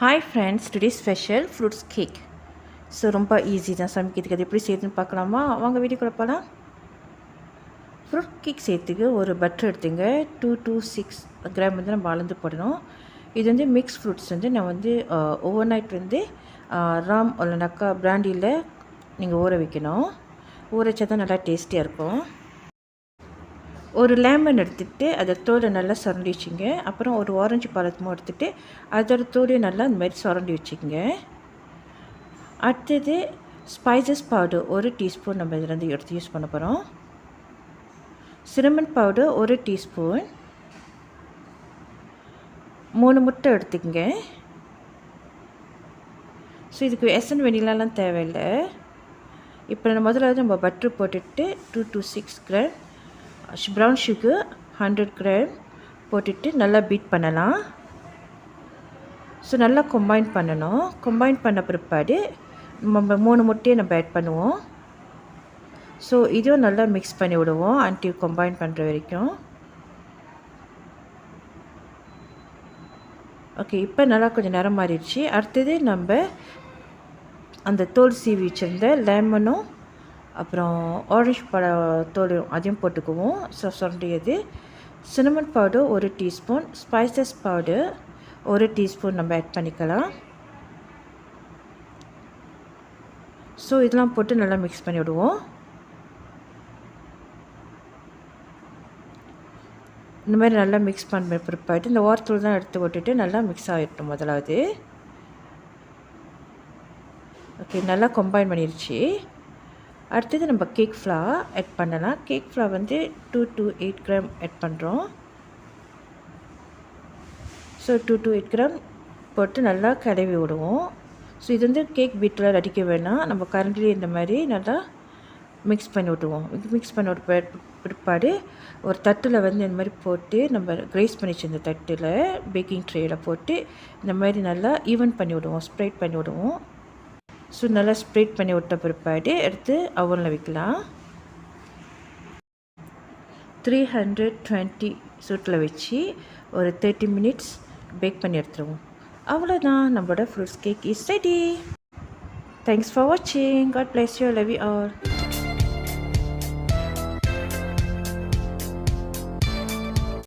Hi friends, today's special fruits cake. So ரொம்ப easy தான் சமைக்கிறதுக்கு. அது எப்படி செய்யுதுன்னு பார்க்கலாமா? வாங்க வீடியோக்குள்ள போகலாம். ஃப்ரூட் கேக் செய்யறதுக்கு ஒரு பட்டர் எடுத்துங்க. 2 to 6 கிராம் வந்து நம்ம அளந்து போடணும். இது வந்து மிக்ஸ் ஃப்ரூட்ஸ் வந்து நான் வந்து ஓவர் நைட் வந்து ராம் இல்லைனாக்கா பிராண்டியில் நீங்கள் ஊற வைக்கணும். ஊற வச்சா தான் நல்லா டேஸ்டியாக இருக்கும். ஒரு லெமன் எடுத்துகிட்டு அதை தோலை நல்லா சுரண்டி வச்சுங்க. அப்புறம் ஒரு ஆரஞ்சு பழத்தமும் எடுத்துகிட்டு அதோட தோலையும் நல்லா இந்த மாதிரி சுரண்டி வச்சுக்கோங்க. அடுத்தது ஸ்பைசஸ் பவுடர் 1 டீஸ்பூன் நம்ம இதிலேருந்து எடுத்து யூஸ் பண்ண போகிறோம். Cinnamon powder 1 teaspoon. 3 முட்டை எடுத்துக்கங்க. ஸோ இதுக்கு எசன் வெனிலாலாம் தேவையில்லை. இப்போ நம்ம பட்ரு போட்டுட்டு 2 to 6 gram brown sugar 100 gram போட்டுட்டு நல்லா பீட் பண்ணலாம். ஸோ நல்லா கம்பைன் பண்ணணும். கம்பைன் பண்ண பிற்பாடு நம்ம 3 முட்டையை நம்ம ஆட் பண்ணுவோம். ஸோ இதுவும் நல்லா மிக்ஸ் பண்ணி விடுவோம் அன்டில் கம்பைன் பண்ணுற வரைக்கும். ஓகே, இப்போ நல்லா கொஞ்சம் நேரம் மாறிடுச்சு. அடுத்தது நம்ம அந்த தோல் சீவி வச்சுருந்த லெமனும் அப்புறம் ஆரஞ்சு பழ தோலையும் அதையும் போட்டுக்குவோம். சுரண்டியது. Cinnamon powder 1 teaspoon. Spices powder 1 teaspoon நம்ம ஆட் பண்ணிக்கலாம். ஸோ இதெல்லாம் போட்டு நல்லா மிக்ஸ் பண்ணி விடுவோம். இந்த மாதிரி நல்லா மிக்ஸ் பண்ண பிற்பாடு இந்த ஓரத்தூள் தான் எடுத்து விட்டுட்டு நல்லா மிக்ஸ் ஆகிட்டோம் முதலாவது. ஓகே, நல்லா கம்பைன் பண்ணிடுச்சு. அடுத்தது நம்ம கேக் ஃப்ளவர் ஆட் பண்ணலாம். கேக் ஃப்ளவர் வந்து 2 to 8 கிராம் ஆட் பண்ணுறோம். ஸோ 2 to 8 கிராம் போட்டு நல்லா கலவி விடுவோம். ஸோ இது வந்து கேக் பீட்டில் அடிக்க வேணாம். நம்ம கரண்டிலே இந்த மாதிரி நல்லா மிக்ஸ் பண்ணி விட்டுவோம். மிக்ஸ் பண்ணி விட்டு பிற்பாடு ஒரு தட்டில் வந்து இந்த மாதிரி போட்டு நம்ம கிரேஸ் பண்ணி வச்சிருந்த தட்டில் பேக்கிங் ட்ரேயில் போட்டு இந்த மாதிரி நல்லா ஈவன் பண்ணி விடுவோம், ஸ்ப்ரெட் பண்ணி விடுவோம். ஸோ நல்லா ஸ்ப்ரெட் பண்ணி விட்ட பிற்பாடு எடுத்து அவனில் வைக்கலாம். 320 சூட்டில் வச்சு ஒரு 30 மினிட்ஸ் பேக் பண்ணி எடுத்துருவோம். அவ்வளோதான், நம்மளோட fruits cake is ready. Thanks for வாட்சிங். God bless you. Love you all.